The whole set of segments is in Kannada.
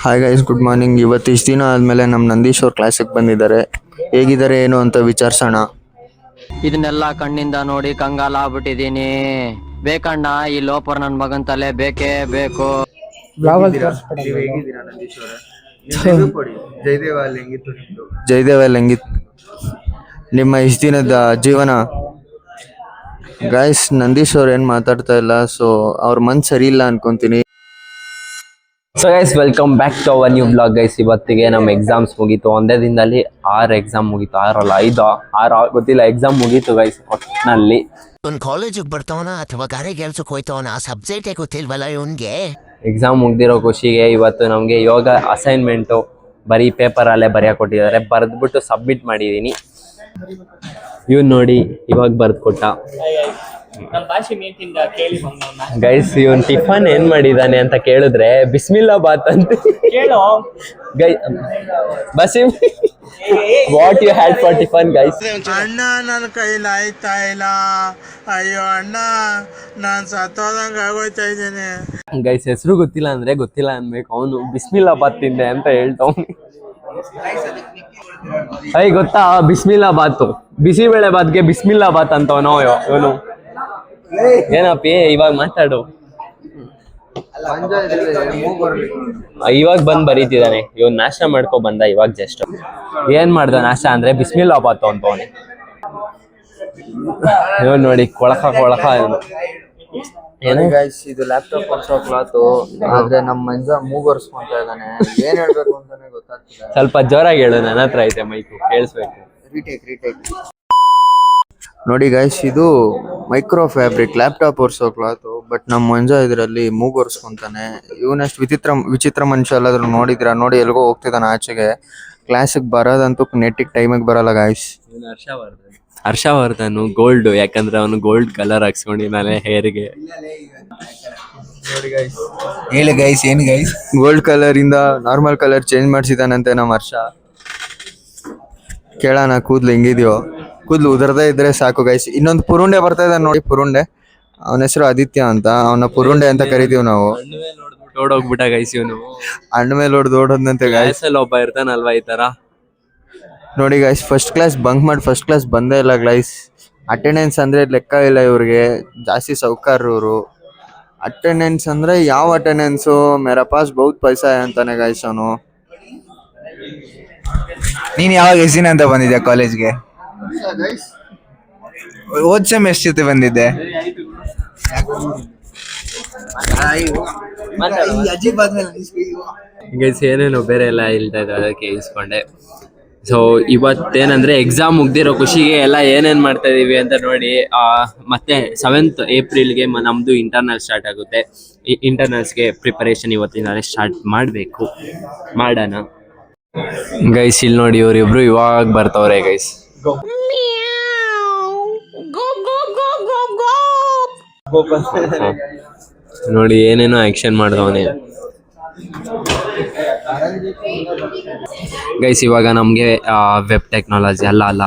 Hi guys, good morning. ಇವತ್ತು ಇಷ್ಟು ದಿನ ಆದಮೇಲೆ ನಮ್ಮ ನಂದೀಶ್ ಅವ್ರ ಕ್ಲಾಸಿಗೆ ಬಂದಿದ್ದಾರೆ. ಹೇಗಿದ್ದಾರೆ ಏನು ಅಂತ ವಿಚಾರಿಸೋಣ. ಇದನ್ನೆಲ್ಲ ಕಣ್ಣಿಂದ ನೋಡಿ ಕಂಗಾಲ ಆಗ್ಬಿಟ್ಟಿದೀನಿ. ಬೇಕಣ್ಣ ಈ ಲೋಪರ್ ನನ್ ಮಗನ್ ತಲೆ ಬೇಕೇ ಬೇಕು. ಜಯದೇವ ಹೆಂಗಿತ್ತು ನಿಮ್ಮ ಇಷ್ಟು ದಿನದ ಜೀವನ? ಗೈಸ್, ನಂದೀಶ್ ಅವ್ರು ಏನು ಮಾತಾಡ್ತಾ ಇಲ್ಲ. ಸೊ ಅವ್ರ ಮನ್ಸು ಸರಿ ಇಲ್ಲ ಅನ್ಕೊಂತೀನಿ. So guys, welcome back to our new blog. Guys, ಇವತ್ತಿಗೆ ನಮ್ಮ ಎಕ್ಸಾಮ್ಸ್ ಮುಗೀತು. ಒಂದೇ ದಿನದಲ್ಲಿ 6 ಎಕ್ಸಾಮ್ ಮುಗೀತು. 6 ಗೊತ್ತಿಲ್ಲ, ಎಕ್ಸಾಮ್ ಮುಗೀತು ಗೈಸ್. ಒಟ್ಟಿನಲ್ಲಿ ಒಂದು ಕಾಲೇಜಿಗೆ ಬರ್ತಾವನ ಅಥವಾ ಗಾರೆ ಕೆಲ್ಸಕ್ಕೆ ಹೋಯ್ತವನ, ಸಬ್ಜೆಕ್ಟೇ ಗೊತ್ತಿಲ್ವಲ್ಲ ಇವನ್ಗೆ. ಎಕ್ಸಾಮ್ ಮುಗ್ದಿರೋ ಖುಷಿಗೆ ಇವತ್ತು ನಮಗೆ ಯೋಗ ಅಸೈನ್ಮೆಂಟು ಬರೀ ಪೇಪರಲ್ಲೇ ಬರೆಯಕ್ಕೆ ಕೊಟ್ಟಿದ್ದಾರೆ. ಬರೆದ್ಬಿಟ್ಟು ಸಬ್ಮಿಟ್ ಮಾಡಿದ್ದೀನಿ. ಇವ್ನು ನೋಡಿ ಇವಾಗ ಬರೆದು ಕೊಟ್ಟ. ಗೈಸ್, ಇವನ್ ಟಿಫನ್ ಏನ್ ಮಾಡಿದಾನೆ ಅಂತ ಕೇಳಿದ್ರೆ ಬಿಸ್ಮಿಲ್ಲಾ ಬಾತ್ ಅಂತ guy Basim, what you had for tiffin guys? ಅಣ್ಣ, ನನ್ನ ಕೈಲಿ ಆಯ್ತಾ ಇಲ್ಲ. ಅಯ್ಯೋ ಅಣ್ಣ, ನಾನು ಸತ್ತೋದಂಗ ಆಗೋಯ್ತಾ ಇದ್ದೇನೆ. ಗೈಸ್, ಹೆಸರು ಗೊತ್ತಿಲ್ಲ ಅಂದ್ರೆ ಗೊತ್ತಿಲ್ಲ ಅನ್ಬೇಕು. ಅವನು ಬಿಸ್ಮಿಲ್ಲಾ ಬಾತ್ ತಿಂದೆ ಅಂತ ಹೇಳ್ತಾವ್ನು. ಗೊತ್ತಾ ಬಿಸ್ಮಿಲ್ಲಾ ಬಾತು? ಬಿಸಿಬೇಳೆ ಬಾತ್ಗೆ ಬಿಸ್ಮಿಲ್ಲಾ ಬಾತ್ ಅಂತವನೋ ಇವನು. ಏನಪ್ಪಿ ಇವಾಗ ಮಾತಾಡು. ಇವಾಗ ಬಂದ್ ಬರೀತಿದ್ದಾನೆ. ಇವನ್ ನಾಷ್ಟ ಮಾಡ್ಕೊ ಬಂದ ಇವಾಗ ಜಸ್ಟ್. ಏನ್ ಮಾಡ್ದ ನಾಷ್ಟ ಅಂದ್ರೆ ಬಿಸ್ಮಿಲ್ಲಾ ಬಾತು ಅಂತವನೆ. ಇವನ್ ನೋಡಿ ಕೊಳಕ ಏನು ಗೈಸ್, ಇದು ಲ್ಯಾಪ್ಟಾಪ್ ಹೊಸ ಕ್ಲಾತು. ಆದ್ರೆ ನಮ್ಮ ಮಂಜ ಮೂಗರ್ಸ್ಕೊಂತ ಇದ್ದಾನೆ. ಏನ್ ಹೇಳ್ಬೇಕು ಅಂತಾನೆ ಗೊತ್ತಾಗ್ತಿಲ್ಲ. ಸ್ವಲ್ಪ ಜೋರಾಗಿ ಹೇಳು, ನನ್ನ ಹತ್ರ ಐತೆ ಮೈಕು, ಕೇಳಿಸ್ಬೇಕು. ರೀಟೇಕ್. ನೋಡಿ ಗೈಸ್, ಇದು ಮೈಕ್ರೋ ಫ್ಯಾಬ್ರಿಕ್ ಲ್ಯಾಪ್ಟಾಪ್ ಒರೆಸೋ ಕ್ಲಾತು. ಬಟ್ ನಮ್ಮ ಮಂಜ ಇದರಲ್ಲಿ ಮೂಗರ್ಸ್ಕೊಂತಾನೆ. ಇವನಷ್ಟು ವಿಚಿತ್ರ ಮನುಷ್ಯ ಎಲ್ಲಾದ್ರೂ ನೋಡಿದ್ರ? ನೋಡಿ ಎಲ್ಗೋ ಹೋಗ್ತಿದ್ದಾನೆ ಆಚೆಗೆ. ಕ್ಲಾಸಿಗೆ ಬರೋದಂತೂ ನೆಟ್ಟಿಗೆ ಟೈಮಿಗೆ ಬರಲ್ಲ ಗೈಸ್. ಹರ್ಷವರ್ಧನ್ ಗೋಲ್ಡ್, ಯಾಕಂದ್ರೆ ಅವನು ಗೋಲ್ಡ್ ಕಲರ್ ಹಾಕ್ಸ್ಕೊಂಡಿದ್ದಾನೆ ಹೇರ್ಗೆ. ಹೇಳಿ ಗೈಸ್, ಏನು ಗೈಸ್? ಗೋಲ್ಡ್ ಕಲರ್ ಇಂದ ನಾರ್ಮಲ್ ಕಲರ್ ಚೇಂಜ್ ಮಾಡಿಸಿದಾನಂತೆ ನಮ್ಮ ಹರ್ಷ. ಕೇಳೋಣ, ಕೂದ್ಲು ಹೆಂಗಿದ್ಯೋ? ಕೂದ್ಲು ಉದರದೇ ಇದ್ರೆ ಸಾಕು ಗೈಸ್. ಇನ್ನೊಂದು ಪುರುಂಡೆ ಬರ್ತಾ ಇದ್ದಾನೆ ನೋಡಿ, ಪುರುಂಡೆ. ಅವನ ಹೆಸರು ಆದಿತ್ಯ ಅಂತ. ಅವನ ಪುರುಂಡೆ ಅಂತ ಕರಿತೀವಿ ನಾವು. ಓಡೋಗ್ಬಿಟ್ಟ ಗೈಸ್ ಇವನು. ಅಣ್ಣ ಮೇಲೆ ಹೊಡೆದು ಓಡೋದಂತೆ ಗೈಸ್. ಒಬ್ಬ ಇರ್ತಾನಲ್ವಾ ಈ ತರ. ನೋಡಿ ಗೈಸ್, ಫಸ್ಟ್ ಕ್ಲಾಸ್ ಬಂಕ್ ಮಾಡಿ ಫಸ್ಟ್ ಕ್ಲಾಸ್ ಬಂದೇ ಇಲ್ಲ ಗೈಸ್. ಅಟೆಂಡೆನ್ಸ್ ಅಂದ್ರೆ ಲೆಕ್ಕ ಇಲ್ಲ ಇವ್ರಿಗೆ. ಜಾಸ್ತಿ ಸೌಕಾರ್ಯವರು. ಅಟೆಂಡೆನ್ಸ್ ಅಂದ್ರೆ ಯಾವ ಅಟೆಂಡೆನ್ಸು? ಮೇರಾ ಪಾಸ್ ಬಹುತ್ ಪೈಸಾ ಅಂತಾನೆ ಗೈಸ್ ಅವನು. ನೀನ್ ಯಾವಾಗ ಎಸಿನ ಅಂತ ಬಂದಿದ್ಯಾ ಕಾಲೇಜ್ಗೆ? ಹೋದ್ ಸೆಮ್ ಎಷ್ಟು ಜೊತೆ ಬಂದಿದ್ದೆ? ಗೈಸ್, ಏನೇನು ಬೇರೆ ಎಲ್ಲ ಹೇಳ್ತಾ ಇದ್ದ, ಅದಕ್ಕೆ ಇಸ್ಕೊಂಡೆ. ಸೊ ಇವತ್ತೇನಂದ್ರೆ ಎಕ್ಸಾಮ್ ಮುಗ್ದಿರೋ ಖುಷಿಗೆ ಎಲ್ಲ ಏನೇನ್ ಮಾಡ್ತಾ ಇದೀವಿ ಅಂತ ನೋಡಿ. ಮತ್ತೆ 7th ಏಪ್ರಿಲ್ಗೆ ನಮ್ದು ಇಂಟರ್ನಲ್ ಸ್ಟಾರ್ಟ್ ಆಗುತ್ತೆ. ಈ ಇಂಟರ್ನಲ್ಸ್ಗೆ ಪ್ರಿಪರೇಷನ್ ಇವತ್ತಿಂದಾನೆ ಸ್ಟಾರ್ಟ್ ಮಾಡೋಣ ಗೈಸ್. ಇಲ್ಲಿ ನೋಡಿ, ಇವರಿಬ್ರು ಇವಾಗ ಬರ್ತವ್ರೆ ಗೈಸ್. ನೋಡಿ ಏನೇನೋ ಆಕ್ಷನ್ ಮಾಡ್ದವನೇ ಗೈಸ್. ಇವಾಗ ನಮಗೆ ವೆಬ್ ಟೆಕ್ನಾಲಜಿ ಅಲ್ಲ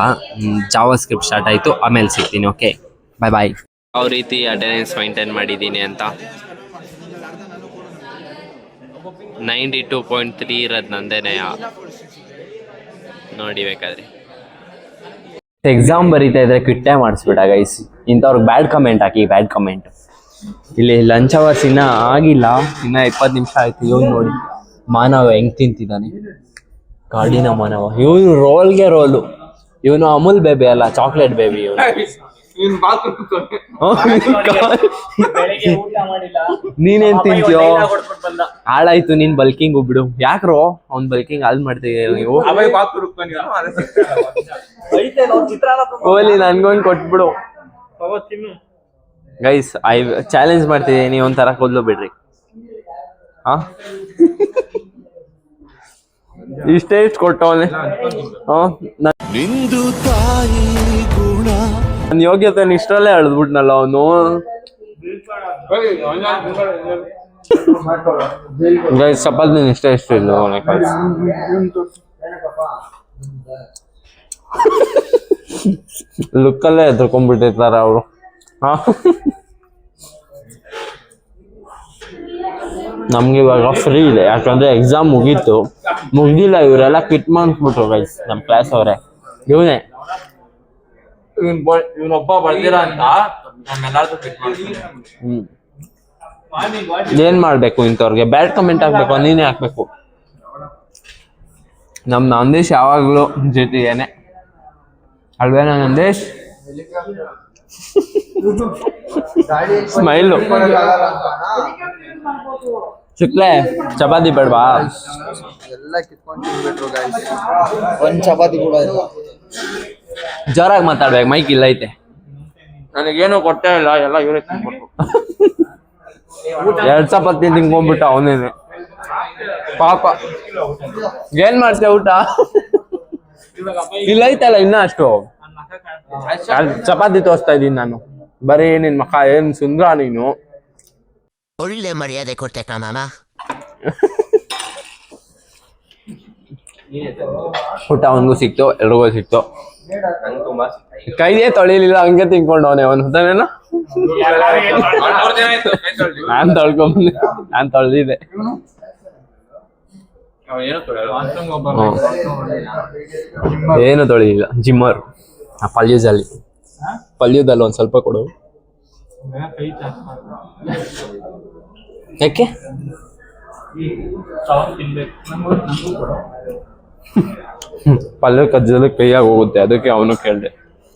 ಜಾವಾ ಸ್ಕ್ರಿಪ್ಟ್ ಸ್ಟಾರ್ಟ್ ಆಯಿತು. ಆಮೇಲೆ ಸಿಗ್ತೀನಿ. ಓಕೆ, ಬಾಯ್. ಯಾವ ರೀತಿ ಅಟೆಂಡೆನ್ಸ್ ಮೈಂಟೈನ್ ಮಾಡಿದ್ದೀನಿ ಅಂತ. 92.3 ಇರೋದು ನಂದೇನೆ ನೋಡಿ. ಬೇಕಾದ್ರೆ ಎಕ್ಸಾಮ್ ಬರೀತಾ ಇದ್ರೆ ಕ್ವಿಟ್ಟೇ ಮಾಡಿಸ್ಬಿಟ್ಟ ಗೈಸ್. ಇಂಥವ್ರಿಗೆ ಬ್ಯಾಡ್ ಕಮೆಂಟ್ ಹಾಕಿ, ಬ್ಯಾಡ್ ಕಮೆಂಟ್. ಇಲ್ಲಿ ಲಂಚ್ ಅವರ್ಸ್ ಇನ್ನ ಆಗಿಲ್ಲ, ಇನ್ನ 20 ನಿಮಿಷ ಆಯ್ತು. ಇವನು ನೋಡಿ ಮಾನವ ಹೆಂಗ್ ತಿಂತಿದ್ದಾನೆ, ಕಾಡಿನ ಮಾನವ. ಇವನು ರೋಲ್ಗೆ ರೋಲು. ಇವನು ಅಮೂಲ್ ಬೇಬಿ ಅಲ್ಲ, ಚಾಕ್ಲೇಟ್ ಬೇಬಿ ಇವನು. ನೀನೇನ್ ತಿಂತೀಯೋ? ಹಾಳಾಯ್ತು ನೀನ್ ಬಲ್ಕಿಂಗ್ ಬಿಡು. ಯಾಕ್ರೋ ಅವ್ನ್ ಬಲ್ಕಿಂಗ್ ಹಾಲ್ ಮಾಡ್ತೀವಿ ನೀವು? ಓಲಿ ನನ್ಗೊಂದು ಕೊಟ್ಬಿಡು ಗೈಸ್. ಚಾಲೆಂಜ್ ಮಾಡ್ತಿದ್ದೀನಿ, ಒಂಥರ ಕೂದಲು ಬಿಡ್ರಿ. ಇಷ್ಟೇ ಕೊಟ್ಟವನೆ. ನನ್ನ ಯೋಗ್ಯತೆ ಇಷ್ಟರಲ್ಲೇ ಅಳ್ದ್ಬಿಟ್ನಲ್ಲ ಅವನು. ಗೈಸ್, ಚಪಾತಿ ಇಷ್ಟ ಇಲ್ಲ ಲುಕ್ಕಲ್ಲೇ ಎದ್ಕೊಂಡ್ಬಿಟ್ಟಿರ್ತಾರ ಅವರು. ನಮ್ಗೆ ಇವಾಗ ಫ್ರೀ ಇದೆ, ಯಾಕಂದ್ರೆ ಎಕ್ಸಾಮ್ ಮುಗ್ದಿಲ್ಲ, ಇವರೆಲ್ಲ ಕಿಟ್ ಮಾಡಿಸ್ಬಿಟ್ರು ಗೈಸ್ ನಮ್ಮ ಕ್ಲಾಸ್ ಅವರೇ. ಇವನೊಬ್ಬ ಬರ್ದಿರ ಅಂತ ಏನ್ ಮಾಡ್ಬೇಕು ಇಂಥವ್ರಿಗೆ? ಬ್ಯಾಡ್ ಕಮೆಂಟ್ ಹಾಕ್ಬೇಕು, ನೀನೇ ಹಾಕ್ಬೇಕು. ನಮ್ ನಂದೀಶ್ ಯಾವಾಗ್ಲೂ ಜೊತೆಗೇನೆ ಅಲ್ವೇನಾ ನಂದೀಶ್? ಸ್ಮೈಲು. ಶುಕ್ಲೆ ಚಪಾತಿ ಬೇಡವಾ? ಎಲ್ಲ ಕಿತ್ಕೊಂಡು ತಿನ್ಬಿಟ್ರು ಗೈಸ್. ಒಂದ್ ಚಪಾತಿ ಕೂಡ ಇಲ್ಲ. ಜೋರಾಗಿ ಮಾತಾಡ್ಬೇಕು, ಮೈಕ್ ಇಲ್ಲ ಐತೆ. ನನಗೇನು ಕೊಟ್ಟೇ ಇಲ್ಲ, ಎಲ್ಲ ಇವರೇ ತಿನ್ಬಿಟ್ರು. 2 ಚಪಾತಿ ತಿನ್ಕೊಂಡ್ಬಿಟ್ಟ ಅವನೇನೆ ಪಾಪ. ಏನ್ ಮಾಡ್ತೇವೆ ಊಟ? ಇಲ್ಲ ಐತಲ್ಲ ಇನ್ನ ಅಷ್ಟು. ಚಪಾತಿ ತೋರಿಸ್ತಾ ಇದೀನಿ ನಾನು. ಬರೀ ನಿನ್ ಮಕ್ಕ ಏನ್ ಸುಂದ್ರ ನೀನು. ಒಳ್ಳೆ ಮರ್ಯಾದೆ ಕೊಟ್ಟೆ ಕಣಣ್ಣ. ಊಟ ಅವನಿಗೂ ಸಿಕ್ತು, ಎಲ್ರಿಗೂ ಸಿಕ್ತು. ಕೈಯೇ ತೊಳಿಲಿಲ್ಲ, ಹಂಗೆ ತಿನ್ಕೊಂಡವನೆ ಅವನು. ಹೊತ್ತಾನೇನ ನಾನ್ ತೊಳ್ಕೊಂಬಂದೆ, ನಾನ್ ತೊಳ್ದಿದ್ದೆ. ಏನು ತೊಳಿಲಿಲ್ಲ. ಜಿಮ್ಮರ್ ಪಲ್ಯದಲ್ಲಿ ಒಂದ್ ಸ್ವಲ್ಪ ಕೊಡು. ಯಾಕೆ? ಪಲ್ಯ ಕಜ್ಜಲ್ಲಿ ಕೈಯಾಗ ಹೋಗುತ್ತೆ, ಅದಕ್ಕೆ ಅವನು ಕೇಳ್ದೆ.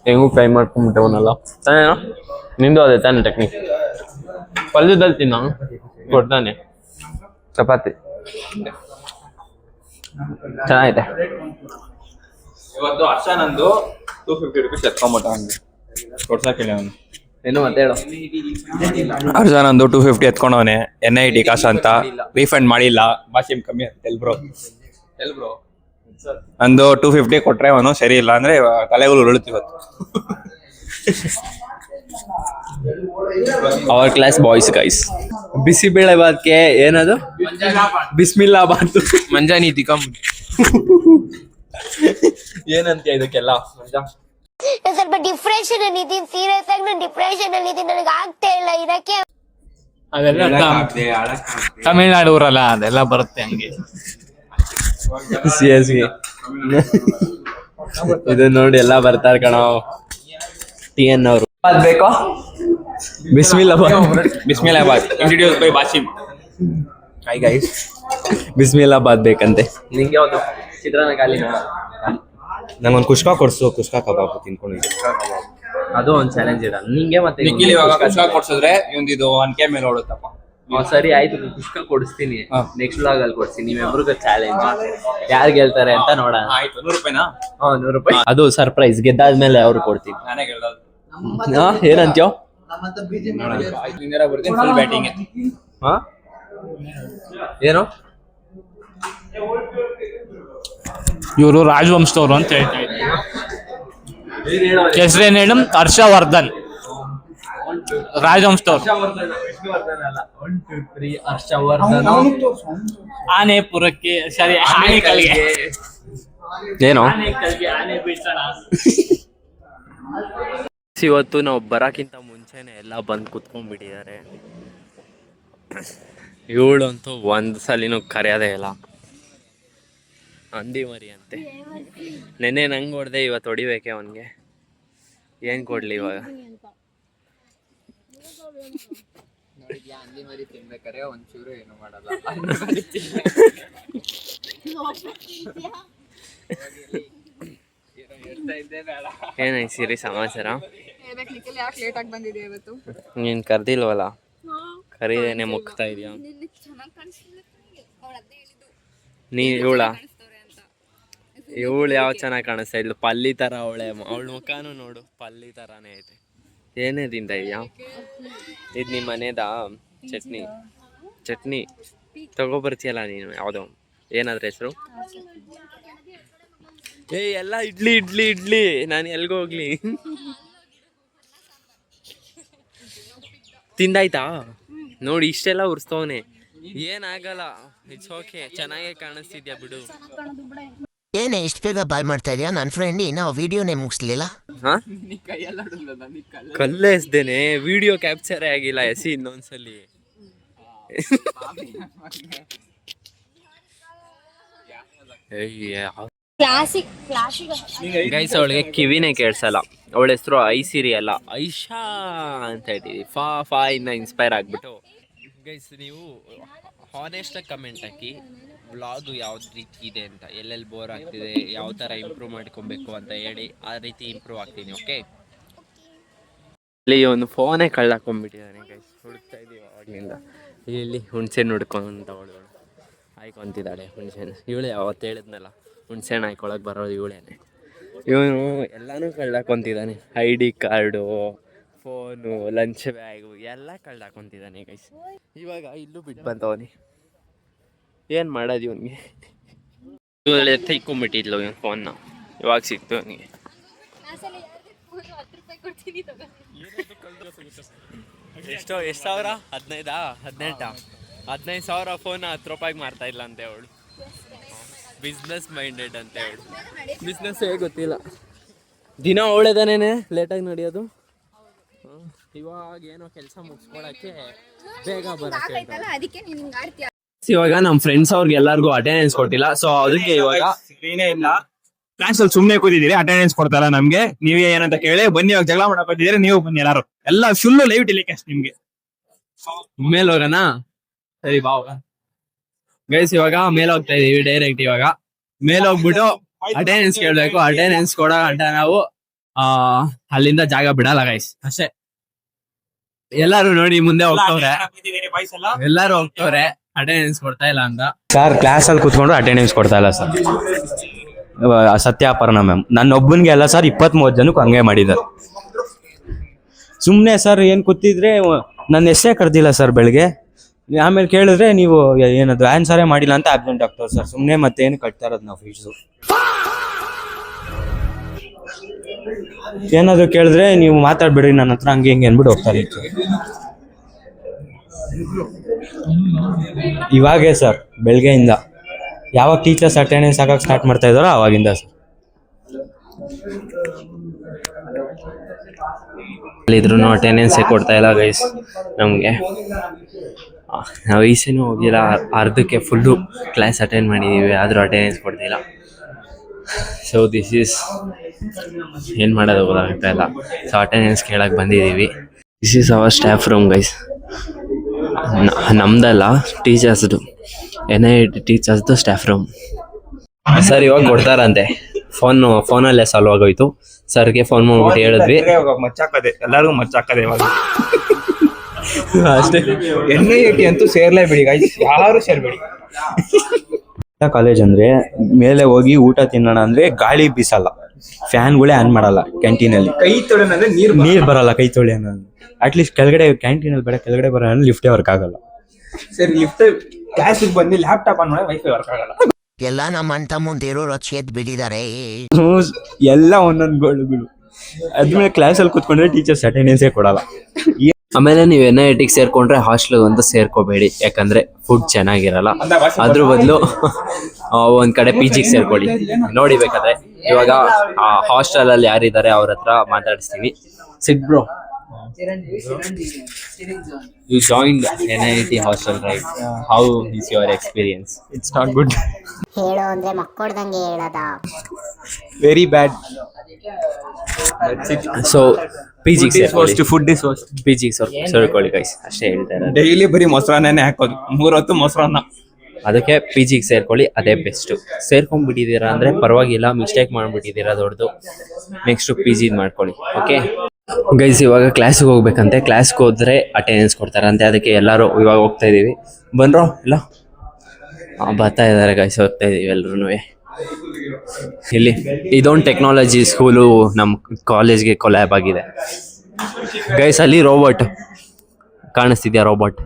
ಹೆಂಗೂ ಕೈ ಮಾಡ್ಕೊಂಡ್ಬಿಟ್ಟವನಲ್ಲ ತಾನೇನೋ. ನಿಂದು ಅದೇ ತಾನೇ ಟೆಕ್ನಿಕ್? ಪಲ್ಯದಲ್ಲಿ ತಿನ್ನ ಕೊಡ್ತಾನೆ ಚಪಾತಿ. ಚೆನ್ನಾಗೈತೆ. ಇವತ್ತು ಹರ್ಷ ನಂದು 250 ರೂಪೀಸ್ ಎತ್ಕೊಂಬಿಟ್ಟ ಹಂಗೆ ಕೊಡ್ಸಕ್ಕೆ ಅವನು. ಏನು ಮತ್ತೆ ಹೇಳು. ಹರ್ಷ ನಂದು 250 ಎತ್ಕೊಂಡವನೆ. NIT ಕಾಸು ಅಂತ ರೀಫಂಡ್ ಮಾಡಿಲ್ಲ. ಬಾಸಿಮ್ ಕಮ್ಮಿ ಎಲ್ಬ್ರೋ ನಂದು 250 ಕೊಟ್ರೆ ಅವನು ಸರಿ ಇಲ್ಲ ಅಂದ್ರೆ ತಲೆಗಳು ಉರುಳುತ್ತಿವತ್ತು. Our class boys guys. ಬಿಸಿಬೇಳೆ ಬಾತ್ಗೆ ಏನದು? ಬಿಸ್ಮಿಲ್ಲಾ ಬಾತ್. ಮಂಜಾನೀತಿ ಕಮ್. ಏನಂತ ಇದಕ್ಕೆಲ್ಲ ಸ್ವಲ್ಪ ಡಿಪ್ರೆಷನ್ ಅಲ್ಲಿ ಇದೀನಿ. ಸೀರಿಯಸ್ ಆಗಿ ನಾನು ಡಿಪ್ರೆಷನ್ ಅಲ್ಲಿ ಇದೀನಿ, ನನಗೆ ಆಗ್ತಾ ಇಲ್ಲ ಇರಕ್ಕೆ. ಅದೆಲ್ಲ ತಮಿಳ್ನಾಡು ಊರಲ್ಲ, ಅದೆಲ್ಲ ಬರುತ್ತೆ ಹಂಗೆ. ಸಿಎಸ್ಗೆ ಇದು ನೋಡಿ ಎಲ್ಲ ಬರ್ತಾರ ಕಣ. TN ಅವರು ಬೇಕೋ? ಬಿಸ್ಮಿಲ್ಲಾಬಾದ್ introduce by Basim. Hi guys. ಬಿಸ್ಮಿಲ್ಲಾಬಾದ್ ಬೇಕಂತೆ. ನಿಂಗೆ ಯಾವುದು? ಚಿತ್ರಾನ್ನ ಖಾಲಿನಾ? ನಂಗೊಂದು ಕುಷ್ಕಾ ಕೊಡ್ಸು. ಕುಷ್ಕಾ ಕಬಾಬ್ ತಿನ್ಕೊಂಡಿದ್ದೆ. ಅದು ಒಂದು ಚಾಲೆಂಜ್ ಇಡ ನಿಂಗೆ. ಮತ್ತೆ ನಿಖಿಲ್ ಇವಾಗ ಕುಷ್ಕಾ ಕೊಡ್ಸಿದ್ರೆ ಇವಂದಿದು 1K ಮೇಲೆ ಓಡುತ್ತಪ್ಪ. ಸರಿ ಆಯ್ತು, ಕುಷ್ಕಾ ಕೊಡಿಸ್ತೀನಿ. ನೆಕ್ಸ್ಟ್ ವ್ಲಾಗ್ ಅಲ್ಲಿ ಕೊಡ್ತೀನಿ. ನಿಮ್ಮಿಬ್ರಿಗೂ ಚಾಲೆಂಜ್, ಯಾರು ಗೆಲ್ತಾರೆ ಅಂತ ನೋಡೋಣ. ಆಯ್ತು. 100 ರೂಪಾಯಿನಾ? 100 ರೂಪಾಯಿ. ಅದು ಸರ್ಪ್ರೈಸ್. ಗೆದ್ದಾದ್ಮೇಲೆ ಅವ್ರು ಕೊಡ್ತೀನಿ. ನಾನೇ ಗೆಲ್ಲೋದು. ಏನಂತ್ಯೋ? ಬರ್ತೀನಿ ಫುಲ್ ಬ್ಯಾಟಿಂಗ್. ಏನು? ಇವರು ರಾಜವಂಶದವರು ಅಂತ ಹೇಳ್ತಾ ಇದ್ದಾರೆ. ಹೆಸರೇನು ಹೇಳು? ಹರ್ಷವರ್ಧನ್ ರಾಜವಂಶದವ್ರು. ಹರ್ಷವರ್ಧನ್ ಆನೆಪುರಕ್ಕೆ ಸರಿ, ಆನೆಕಲ್ಗೆ. ಏನು? ಆನೆ ಬಿಡ್ಸೋಣ. ಇವತ್ತು ನಾವು ಬರೋಕ್ಕಿಂತ ಮುಂಚೆನೆ ಎಲ್ಲ ಬಂದು ಕುತ್ಕೊಂಡ್ಬಿಟ್ಟಿದ್ದಾರೆ. ಇವಳಂತೂ ಒಂದು ಸಲಿನೂ ಕರೆಯೋದೇ ಇಲ್ಲ. ಹಂದಿ ಮರಿ ಅಂತೆ. ನೆನ್ನೆ ನಂಗೆ ಹೊಡೆದೆ, ಇವತ್ತು ಹೊಡಿಬೇಕೆ ಅವನಿಗೆ. ಏನು ಕೊಡ್ಲಿ ಇವಾಗ? ಹಂದಿ ಮರಿ ತಿನ್ಬೇಕಾರೆ ಒಂಚೂರು ಏನು ಮಾಡಲ್ಲ. ಏನಾಯ್ತು ಸಿರಿ ಸಮಾಚಾರ? ನೀನು ಕರ್ದಿಲ್ವಲ್ಲ? ಕರೀದೇನೆ ಮುಗ್ತಾ ಇದೆಯಾ? ನೀ ಇವಳು ಯಾವ ಚೆನ್ನಾಗಿ ಕಾಣಿಸ್ತಾ ಇದ್ಲು, ಪಲ್ಲಿ ಥರ ಅವಳೆ. ಅವಳ ಮುಖನೂ ನೋಡು, ಪಲ್ಲಿ ಥರನೇ ಐತೆ. ಏನೇ ತಿಂತ ಇದೆಯಾ? ಇದು ನಿಮ್ಮ ಮನೆದಾ ಚಟ್ನಿ ತಗೊಬರ್ತೀಯಲ್ಲ ನೀನು? ಯಾವುದೋ ಏನಾದ್ರ ಹೆಸರು? ಎಲ್ಲ ಇಡ್ಲಿ. ನಾನು ಎಲ್ಗೋಗ್ಲಿ? ತಿಂದಾಯ್ತಾ? ನೋಡಿ ಇಷ್ಟೆಲ್ಲ ಉರ್ಸ್ತವನೆ. ಏನಾಗಲ್ಲ, ಇಟ್ಸ್ ಓಕೆ. ಚೆನ್ನಾಗೇ ಕಾಣಿಸ್ತಿದ್ಯಾ ಬಿಡು. ಏನೇ ಇಷ್ಟು ಬೇಗ ಬಾಯ್ ಮಾಡ್ತಾ ಇದೆಯಾ? ನನ್ನ ಫ್ರೆಂಡ್ ಇನ್ನೂ ವಿಡಿಯೋನೇ ಮುಗಿಸ್ಲಿಲ್ಲ. ಕಲ್ಲೆ ಎಸ್ದೇನೆ, ವಿಡಿಯೋ ಕ್ಯಾಪ್ಚರೇ ಆಗಿಲ್ಲ. ಇನ್ನೊಂದ್ಸಲಿ ಗೈಸ್ ಅವಳಿಗೆ ಕಿವಿನೇ ಕೇಳಿಸಲ್ಲ. ಅವಳ ಹೆಸರು ಐಸಿರಿ ಅಲ್ಲ ಐಶಾ ಅಂತ ಇಟ್ಟಿದ್ವಿ. ಫಾ ಇಂದ ಇನ್ಸ್ಪೈರ್ ಆಗ್ಬಿಟ್ಟು. ಗೈಸ್ ನೀವು ಹಾನೆಸ್ಟಾಗಿ ಕಮೆಂಟ್ ಹಾಕಿ ವ್ಲಾಗ್ ಯಾವ್ದು ರೀತಿ ಇದೆ ಅಂತ, ಎಲ್ಲೆಲ್ಲಿ ಬೋರ್ ಆಗ್ತಿದೆ, ಯಾವ ಥರ ಇಂಪ್ರೂವ್ ಮಾಡ್ಕೊಬೇಕು ಅಂತ ಹೇಳಿ ಆ ರೀತಿ ಇಂಪ್ರೂವ್ ಆಗ್ತೀನಿ. ಓಕೆ, ಇಲ್ಲಿ ಒಂದು ಫೋನೇ ಕಳ್ಳಾಕೊಂಡ್ಬಿಟ್ಟಿದ್ದಾನೆ ಗೈಸ್. ಹುಡುಕ್ತಾ ಇದೀವಿ ಅವಾಗಲಿಂದ. ಇಲ್ಲಿ ಹುಣ್ಸೆಹಣ್ಣು ಹುಡ್ಕೊಂತ ಅವಳು ಹಾಯ್ಕೊಂತಿದ್ದಾಳೆ ಹುಣ್ಸೆಹಣ್ಣು. ಇವಳೇ ಅವತ್ತು ಹೇಳಿದ್ನಲ್ಲ ಹುಣ್ಸೆಹಣ್ಣು ಹಾಯ್ಕೊಳಕ್ಕೆ ಬರೋದು ಇವಳೇನೆ. ಇವನು ಎಲ್ಲನೂ ಕಳ್ಳಾಕೊಂತಿದ್ದಾನೆ. ID card, phone, lunch bag ಎಲ್ಲ ಕಳ್ಳಾಕೊಂತಿದ್ದಾನೆ ಗೈಸ್. ಇವಾಗ ಇಲ್ಲೂ ಬಿಟ್ಟು ಬಂತವನಿ. ಏನು ಮಾಡೋದು ಇವನಿಗೆ? ಇವಳು ತೆಯ್ಕೊಂಬಿಟ್ಟಿದ್ಲು ಇವನು ಫೋನ್ನ. ಇವಾಗ ಸಿಕ್ತು ಅವನಿಗೆ. ಎಷ್ಟು ಸಾವಿರ? 15,000 ಫೋನ್ 10 ರೂಪಾಯಿಗೆ ಮಾರ್ತಾ ಇಲ್ಲ ಅಂತೆ ಅವಳು. ಬಿಸ್ನೆಸ್ ಮೈಂಡೆಡ್ ಅಂತ ಹೇಳು. ಬಿಸ್ನೆಸ್ ಗೊತ್ತಿಲ್ಲ. ದಿನ ಅವಳೆದಾನೇನೆ ಲೇಟಾಗಿ ನಡೆಯೋದು. ಇವಾಗ ಏನೋ ಕೆಲಸ ಮುಗಿಸ್ಕೊಳಕ್ಕೆ ಬೇಗ ಬರಕ್ಕೆ. ಇವಾಗ ನಮ್ಮ ಫ್ರೆಂಡ್ಸ್ ಅವ್ರಿಗೆ ಎಲ್ಲರಿಗೂ ಅಟೆಂಡೆನ್ಸ್ ಕೊಟ್ಟಿಲ್ಲ. ಸೊ ಅದಕ್ಕೆ ಇವಾಗ ಏನೇ ಇಲ್ಲ, ಕ್ಲಾಸ್ ಅಲ್ಲಿ ಸುಮ್ನೆ ಕೂತಿದ್ದೀರಿ, ಅಟೆಂಡೆನ್ಸ್ ಕೊಡ್ತಾರ ನಮ್ಗೆ. ನೀವೇ ಏನಂತ ಕೇಳಿ ಬನ್ನಿ, ಇವಾಗ ಜಗಳ ಮಾಡಕ್ ಬಂದಿದ್ದೀರಿ, ನೀವು ಬನ್ನಿ ಎಲ್ಲಾರು. ಎಲ್ಲ ಫುಲ್ ಲೈವ್ ಟೆಲಿಕಾಸ್ಟ್ ನಿಮ್ಗೆ. ಮೇಲೆ ಹೋಗೋಣ. ಸರಿ ಬಾ ಹೋಗ ಗೈಸ್. ಇವಾಗ ಮೇಲೆ ಹೋಗ್ತಾ ಇದೀವಿ ಡೈರೆಕ್ಟ್. ಇವಾಗ ಮೇಲೆ ಹೋಗ್ಬಿಟ್ಟು ಅಟೆಂಡೆನ್ಸ್ ಕೇಳ್ಬೇಕು. ಅಟೆಂಡೆನ್ಸ್ ಕೊಡೋ ಗಂಟ ನಾವು ಅಲ್ಲಿಂದ ಜಾಗ ಬಿಡಲ್ಲ ಗೈಸ್, ಅಷ್ಟೇ. ಎಲ್ಲಾರು ನೋಡಿ ಮುಂದೆ ಹೋಗ್ತವ್ರೆ, ಎಲ್ಲಾರು ಹೋಗ್ತವ್ರೆ ಅಟೆಂಡೆನ್ಸ್ ಕೊಡ್ತಾ ಇಲ್ಲ ಅಂತ. ಸರ್ ಕ್ಲಾಸ್ ಅಲ್ಲಿ ಕೂತ್ಕೊಂಡು ಅಟೆಂಡೆನ್ಸ್ ಕೊಡ್ತಾ ಇಲ್ಲ ಸರ್. ಸತ್ಯಾಪರ್ಣ ಮ್ಯಾಮ್ ನನ್ನ ಒಬ್ಬನಿಗೆ ಅಲ್ಲ ಸರ್, 20-30 ಜನಕ್ಕೆ ಹಂಗೆ ಮಾಡಿದ್ದಾರೆ. ಸುಮ್ಮನೆ ಸರ್ ಏನು ಕೂತಿದ್ರೆ ನನ್ನ ಹೆಸರೇ ಕರೆದಿಲ್ಲ ಸರ್ ಬೆಳಗ್ಗೆ. ಆಮೇಲೆ ಕೇಳಿದ್ರೆ ನೀವು ಏನದು ಆನ್ಸರೇ ಮಾಡಿಲ್ಲ ಅಂತ ಆಬ್ಸೆಂಟ್ ಆಗ್ತಾರೆ ಸರ್. ಸುಮ್ಮನೆ ಮತ್ತೇನು ಕಟ್ತಾ ಇರೋದು ನಾವು ಫೀಸು. ಏನಾದ್ರು ಕೇಳಿದ್ರೆ ನೀವು ಮಾತಾಡ್ಬಿಡ್ರಿ ನನ್ನ ಹತ್ರ, ಹಂಗೆ ಹಿಂಗೆ ಅಂದ್ಬಿಟ್ಟು ಹೋಗ್ತಾರೆ. ಇವಾಗೇ ಸರ್ ಬೆಳಗ್ಗೆಯಿಂದ ಯಾವಾಗ ಟೀಚರ್ಸ್ ಅಟೆಂಡೆನ್ಸ್ ಹಾಕಕ್ಕೆ ಸ್ಟಾರ್ಟ್ ಮಾಡ್ತಾ ಇದ್ದಾರೋ ಅವಾಗಿಂದ ಸರ್. ಇದ್ರೂ ಅಟೆಂಡೆನ್ಸೇ ಕೊಡ್ತಾ ಇಲ್ಲ ಗೈಸ್ ನಮಗೆ. ನಾವು ಈಸೇನೂ ಹೋಗಿಲ್ಲ, ಅರ್ಧಕ್ಕೆ ಫುಲ್ಲು ಕ್ಲಾಸ್ ಅಟೆಂಡ್ ಮಾಡಿದ್ದೀವಿ, ಆದರೂ ಅಟೆಂಡೆನ್ಸ್ ಕೊಡ್ತಿಲ್ಲ. ಸೊ ದಿಸ್ ಈಸ್ ಏನು ಮಾಡೋದು ಗೊತ್ತಾಗ್ತಾ ಇಲ್ಲ. ಸೊ ಅಟೆಂಡೆನ್ಸ್ ಕೇಳಕ್ಕೆ ಬಂದಿದ್ದೀವಿ. This is our staff room guys. ನಮ್ದಲ್ಲ, ಟೀಚರ್ಸ್ದು, NIT ಟೀಚರ್ಸ್ದು ಸ್ಟಾಫ್ ರೂಮ್. ಸರ್ ಇವಾಗ ಕೊಡ್ತಾರಂತೆ. ಫೋನಲ್ಲೇ ಸಾಲ್ವ್ ಆಗೋಯ್ತು. ಸರ್ಗೆ ಫೋನ್ ಮಾಡ್ಬಿಟ್ಟು ಹೇಳಿದ್ವಿ. ಮಚ್ಚಾಕದೆ, ಎಲ್ಲರಿಗೂ ಮಚ್ಚಾಕದೆ ಇವಾಗ ಅಷ್ಟೇ. NIT ಅಂತೂ ಸೇರ್ಲೇಬೇಡಿ ಗೈಸ್, ಯಾರು ಸೇರ್ಬೇಡಿ. ಕಾಲೇಜ್ ಅಂದ್ರೆ ಮೇಲೆ ಹೋಗಿ ಊಟ ತಿನ್ನೋಣ ಅಂದ್ರೆ ಗಾಳಿ ಬೀಸಲ್ಲ, ಫ್ಯಾನ್ಗಳೇ ಆನ್ ಮಾಡಲ್ಲ. ಕ್ಯಾಂಟೀನಲ್ಲಿ ಕೈ ತೊಳೆನ ಅಂದ್ರೆ ನೀರ್ ಬರಲ್ಲ. ಕೈ ತೊಳಿ ಅನ್ನೋದು ಅಟ್ಲೀಸ್ಟ್ ಕೆಳಗಡೆ ಕ್ಯಾಂಟೀನಲ್ಲಿ ಬೇಡ, ಕೆಳಗಡೆ ಬರೋ ಲಿಫ್ಟೇ ವರ್ಕ್ ಆಗಲ್ಲ. ಸರಿ ಲಿಫ್ಟ್ ಕ್ಲಾಸಿಗೆ ಬಂದು ಲ್ಯಾಪ್ಟಾಪ್ ಆನ್ ಮಾಡಿ ವೈಫೈ ವರ್ಕ್ ಆಗಲ್ಲ. ಎಲ್ಲ ನಮ್ಮ ಅಣ್ಣ ತಮ್ಮಂದಿರು ಸೇದ್ ಬಿಟ್ಟಿದ್ದಾರೆ. ಎಲ್ಲ ಒಂದೊಂದು ಗೋಳುಗಳು. ಅದ್ಮೇಲೆ ಕ್ಲಾಸಲ್ಲಿ ಕೂತ್ಕೊಂಡ್ರೆ ಟೀಚರ್ಸ್ ಅಟೆಂಡೆನ್ಸೇ ಕೊಡಲ್ಲ. ಆಮೇಲೆ ನೀವು NITಗೆ ಸೇರ್ಕೊಂಡ್ರೆ ಹಾಸ್ಟೆಲ್ಗೆ ಅಂತೂ ಸೇರ್ಕೋಬೇಡಿ, ಯಾಕಂದ್ರೆ ಫುಡ್ ಚೆನ್ನಾಗಿರಲ್ಲ. ಅದ್ರ ಬದಲು ಒಂದ್ ಕಡೆ PGಗೆ ಸೇರ್ಕೊಳ್ಳಿ. ನೋಡಿ ಬೇಕಾದ್ರೆ ಇವಾಗ ಹಾಸ್ಟೆಲ್ ಅಲ್ಲಿ ಯಾರಿದ್ದಾರೆ ಅವ್ರ ಹತ್ರ ಮಾತಾಡಿಸ್ತೀವಿ. ಸಿಟ್ bro, you joined NIT hostel, right? How is your experience? It's not good. ಹೇಳೋ ಅಂದ್ರೆ ಮಕ್ಕೊಡ್ದಂಗೆ ಹೇಳದ. Very bad. So PGಗೆ ಸೇರ್ಕೊಳ್ಳಿ. Food is worst. PGಗೆ ಸೇರ್ಕೊಳ್ಳಿ ಗೈಸ್, ಅಷ್ಟೇ ಹೇಳ್ತಾ ಇರೋದು. ಡೈಲಿ ಬರೀ ಮೊಸರನ್ನೇ ಹಾಕೋದು, 3 ಹೊತ್ತು ಮೊಸರನ್ನ. ಅದಕ್ಕೆ PGಗೆ ಸೇರ್ಕೊಳ್ಳಿ, ಅದೇ ಬೆಸ್ಟ್. ಸೇರ್ಕೊಂಡ್ಬಿಟ್ಟಿದ್ದೀರಾ ಅಂದ್ರೆ ಪರವಾಗಿಲ್ಲ, ಮಿಸ್ಟೇಕ್ ಮಾಡ್ಬಿಟ್ಟಿದ್ದೀರಾ ದೊಡ್ಡದು. ನೆಕ್ಸ್ಟ್ PG ಮಾಡ್ಕೊಳ್ಳಿ. ಓಕೆ ಗೈಸ್, ಇವಾಗ ಕ್ಲಾಸಿಗೆ ಹೋಗ್ಬೇಕಂತೆ. ಕ್ಲಾಸ್ಗೆ ಹೋದ್ರೆ ಅಟೆಂಡೆನ್ಸ್ ಕೊಡ್ತಾರಂತೆ. ಅದಕ್ಕೆ ಎಲ್ಲರೂ ಇವಾಗ ಹೋಗ್ತಾ ಇದೀವಿ. ಬನ್ರೋ ಇಲ್ಲ ಬರ್ತಾ ಇದ್ದಾರೆ ಗೈಸ್, ಹೋಗ್ತಾ ಇದೀವಿ ಎಲ್ರೂ. ಇಲ್ಲಿ ಇದೊಂದು ಟೆಕ್ನಾಲಜಿ ಸ್ಕೂಲು ನಮ್ಮ ಕಾಲೇಜ್ಗೆ ಕೊಲ್ಯಾಬ್ ಆಗಿದೆ ಗೈಸ್. ಅಲ್ಲಿ ರೋಬೋಟ್ ಕಾಣಿಸ್ತಿದ್ಯಾ? ರೋಬೋಟ್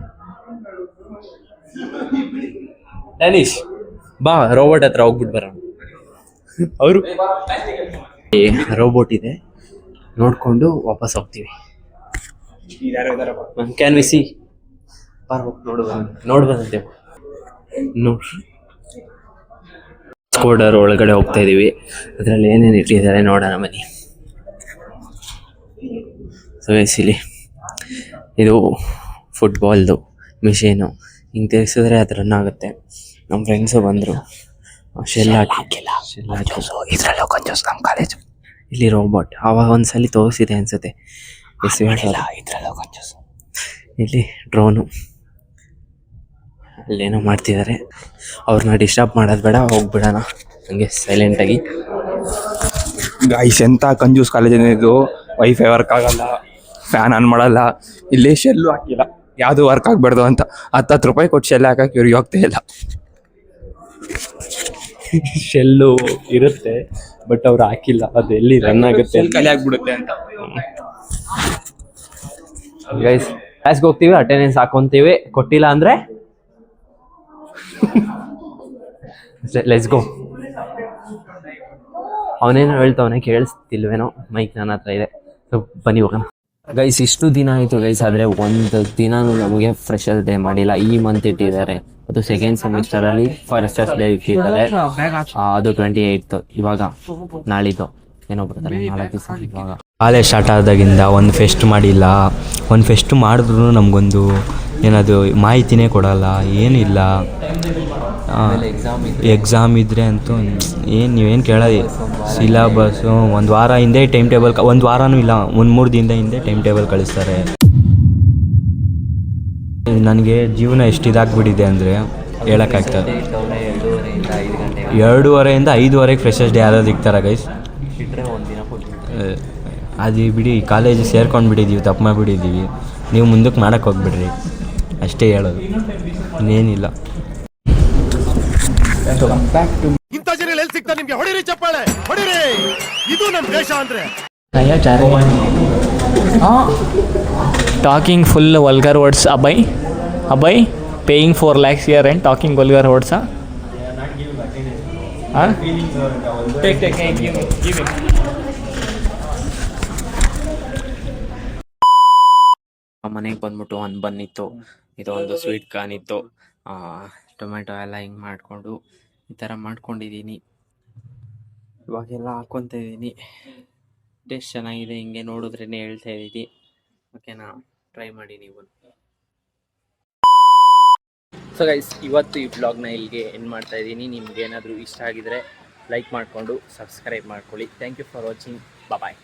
ಡ್ಯಾನಿಶ್ ಬಾ, ರೋಬೋಟ್ ಹತ್ರ ಹೋಗ್ಬಿಟ್ಟು ಬರೋಣ. ಅವರು ರೋಬೋಟ್ ಇದೆ, ನೋಡ್ಕೊಂಡು ವಾಪಸ್ ಹೋಗ್ತೀವಿ. Can we C? ನೋಡ್ಬಂದೆ ನೋಡ್ರಿ. ಸ್ಕೋಡರ್ ಒಳಗಡೆ ಹೋಗ್ತಾ ಇದೀವಿ. ಅದರಲ್ಲಿ ಏನೇನು ಇಟ್ಟಿದ್ದಾರೆ ನೋಡೋಣ ಬನ್ನಿ. ಸೊ ಇಲ್ಲಿ ಇದು ಫುಟ್ಬಾಲ್ದು ಮಿಷೀನು. ಹಿಂಗೆ ತಿರ್ಗಿಸಿದ್ರೆ ಅದು ರನ್ ಆಗುತ್ತೆ. ನಮ್ಮ ಫ್ರೆಂಡ್ಸು ಬಂದರು, ಶೆಲ್ ಹಾಕಿಲ್ಲ, ನಮ್ಮ ಕಾಲೇಜು ಇಲ್ಲಿ ರೋಬೋಟ್ ಆವಾಗ ಒಂದ್ಸಲಿ ತೋರಿಸಿದೆ ಅನ್ಸುತ್ತೆ. ಇಲ್ಲಿ ಡ್ರೋನು ಅಲ್ಲೇನೋ ಮಾಡ್ತಿದ್ದಾರೆ. ಅವ್ರನ್ನ ಡಿಸ್ಟರ್ಬ್ ಮಾಡೋದು ಬೇಡ, ಹೋಗ್ಬಿಡೋಣ ಹಂಗೆ ಸೈಲೆಂಟಾಗಿ. ಗೈಸ್ ಎಂತ ಕಂಜೂಸ್ ಕಾಲೇಜ್ ಇದು. ವೈಫೈ ವರ್ಕ್ ಆಗಲ್ಲ, ಫ್ಯಾನ್ ಆನ್ ಮಾಡಲ್ಲ, ಇಲ್ಲಿ ಶೆಲ್ಲು ಹಾಕಿಲ್ಲ, ಯಾವುದು ವರ್ಕ್ ಆಗಬಾರ್ದು ಅಂತ 10 ರೂಪಾಯಿ ಕೊಟ್ಟು ಶೆಲ್ ಹಾಕಕ್ಕೆ ಇವ್ರಿಗೆ ಹೋಗ್ತಾ ಇಲ್ಲ. ಶೆಲ್ಲು ಇರುತ್ತೆ ಬಟ್ ಅವ್ರು ಹಾಕಿಲ್ಲ, ಅದು ಎಲ್ಲಿ ರನ್ ಆಗುತ್ತೆ, ಖಾಲಿ ಆಗ್ಬಿಡುತ್ತೆ ಅಂತ. ಗೈಸ್ ಕ್ಲಾಸ್ಗೆ ಹೋಗ್ತೀವಿ, ಅಟೆಂಡೆನ್ಸ್ ಹಾಕೊಂತೀವಿ, ಕೊಟ್ಟಿಲ್ಲ ಅಂದರೆ ಲೆಟ್ಸ್ ಗೋ. ಅವನೇನೋ ಹೇಳ್ತಾವನೆ, ಕೇಳಿಸ್ತಿಲ್ವೇನೋ, ಮೈಕ್ ನನ್ನ ಹತ್ರ ಇದೆ, ಸೊ ಬನ್ನಿ ಹೋಗೋಣ. ಗೈಸ್ ಇಷ್ಟು ದಿನ ಆಯಿತು ಗೈಸ್, ಆದರೆ ಒಂದು ದಿನಾನು ನಮಗೆ ಫ್ರೆಶರ್ಸ್ ಡೇ ಮಾಡಿಲ್ಲ. ಈ ಮಂತ್ ಇಟ್ಟಿದ್ದಾರೆ, ಅದು ಸೆಕೆಂಡ್ ಸೆಮಿಸ್ಟರಲ್ಲಿ ಫ್ರೆಶರ್ಸ್ ಡೇ ಇಟ್ಟಿದ್ದಾರೆ. ಅದು 28th, ಇವಾಗ ನಾಳಿದ್ದು ಏನೋ ಬರ್ತಾರೆ 4 ದಿವಸ. ಇವಾಗ ಕಾಲೇಜ್ ಸ್ಟಾರ್ಟ್ ಆದಾಗಿಂದ ಒಂದು ಫೆಸ್ಟ್ ಮಾಡಿಲ್ಲ. ಒಂದು ಫೆಸ್ಟ್ ಮಾಡಿದ್ರು ನಮಗೊಂದು ಏನದು ಮಾಹಿತಿನೇ ಕೊಡಲ್ಲ, ಏನಿಲ್ಲ. ಎಕ್ಸಾಮ್ ಇದ್ದರೆ ಅಂತೂ ಏನು ನೀವೇನು ಕೇಳೋದು, ಸಿಲಬಸ್ಸು ಒಂದು ವಾರ ಹಿಂದೆ ಟೈಮ್ ಟೇಬಲ್, ಒಂದು ವಾರನೂ ಇಲ್ಲ, ಒಂದು 3 ದಿನದ ಹಿಂದೆ ಟೈಮ್ ಟೇಬಲ್ ಕಳಿಸ್ತಾರೆ. ನನಗೆ ಜೀವನ ಎಷ್ಟು ಇದಾಗ್ಬಿಟ್ಟಿದೆ ಅಂದರೆ ಹೇಳೋಕ್ಕಾಗ್ತದೆ. 2:30 5:00 ಫ್ರೆಶರ್ಸ್ ಡೇ ಯಾರಾದ್ರು ಇರ್ತಾರ ಗೈಸ್? ಅದು ಬಿಡಿ, ಕಾಲೇಜ್ ಸೇರ್ಕೊಂಡು ಬಿಟ್ಟಿದ್ದೀವಿ, ತಪ್ಪು ಮಾಡಿಬಿಟ್ಟಿದ್ದೀವಿ. ನೀವು ಮುಂದಕ್ಕೆ ಮಾಡೋಕ್ಕೆ ಹೋಗ್ಬಿಡ್ರಿ, ಅಷ್ಟೇ ಹೇಳೋದು, ಇನ್ನೇನಿಲ್ಲ. ಇಂಥ ಜನ ಎಲ್ಲಿ ಸಿಗ್ತಾರೆ ನಿಮ್ಗೆ? ಹೊಡಿರಿ ಚಪ್ಪಾಳೆ, ಹೊಡಿರಿ, ಇದು ನಮ್ಮ ದೇಶ ಅಂದ್ರೆ. Talking full vulgar words, Abhay, paying 4 lakhs here and talking vulgar words, huh? Take, give it. ಮನೆಗೆ ಬಂದ್ಬಿಟ್ಟು ಒಂದು ಬನ್ನಿತ್ತು, ಇದು ಒಂದು ಸ್ವೀಟ್ ಕಾರ್ನ್ ಇತ್ತು, ಟೊಮೆಟೊ ಎಲ್ಲ ಹಿಂಗೆ ಮಾಡಿಕೊಂಡು ಈ ಥರ ಮಾಡ್ಕೊಂಡಿದ್ದೀನಿ. ಇವಾಗೆಲ್ಲ ಹಾಕ್ಕೊತಾ ಇದ್ದೀನಿ. ಟೇಸ್ಟ್ ಚೆನ್ನಾಗಿದೆ, ಹಿಂಗೆ ನೋಡಿದ್ರೇ ಹೇಳ್ತಾ ಇದ್ದೀನಿ. ಓಕೆನಾ, ಟ್ರೈ ಮಾಡಿ ನೀವು. ಸೊ ಗೈಸ್, ಇವತ್ತು ಈ ಬ್ಲಾಗ್ನ ಇಲ್ಲಿಗೆ ಎಂಡ್ ಮಾಡ್ತಾ ಇದ್ದೀನಿ. ನಿಮ್ಗೆ ಏನಾದರೂ ಇಷ್ಟ ಆಗಿದರೆ ಲೈಕ್ ಮಾಡಿಕೊಂಡು ಸಬ್ಸ್ಕ್ರೈಬ್ ಮಾಡ್ಕೊಳ್ಳಿ. Thank you for watching. Bye.